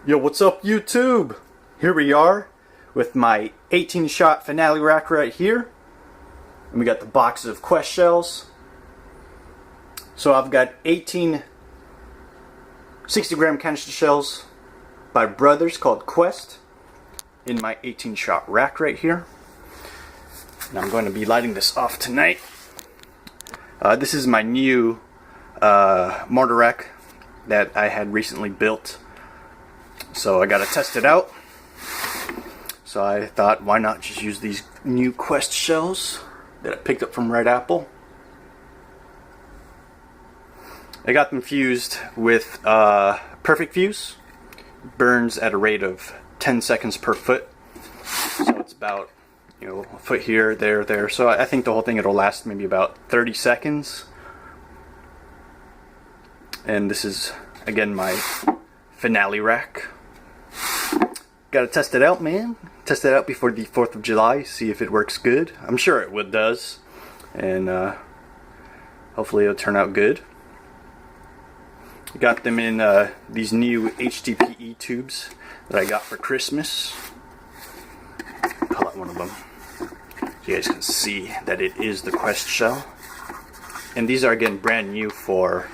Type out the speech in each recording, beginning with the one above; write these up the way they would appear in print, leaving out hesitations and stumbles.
Yo, what's up, YouTube? Here we are with my 18-shot finale rack right here. And we got the boxes of Quest shells. So I've got 18 60-gram canister shells by Brothers called Quest in my 18-shot rack right here. And I'm going to be lighting this off tonight. This is my new mortar rack that I had recently built. So I gotta test it out. So I thought, why not just use these new Quest shells that I picked up from Red Apple. I got them fused with perfect fuse. Burns at a rate of 10 seconds per foot. So it's about, a foot here, there. So I think the whole thing it'll last maybe about 30 seconds. And this is again my finale rack. Gotta test it out, man. Test it out before the 4th of July, see if it works good. I'm sure it does. And hopefully it'll turn out good. Got them in these new HDPE tubes that I got for Christmas. Pull out one of them so you guys can see that it is the Quest shell. And these are again brand new for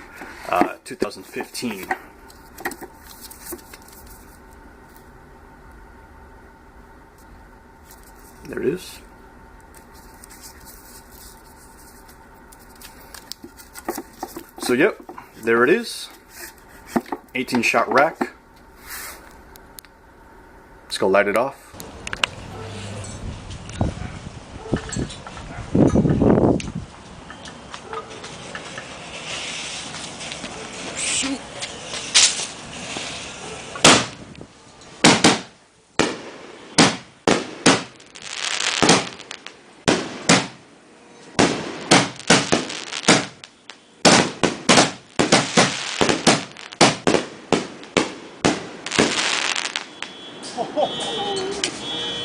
2015. There it is. So yep, there it is. 18-shot rack. Let's go light it off. Shoot.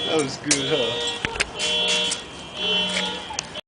That was good, huh?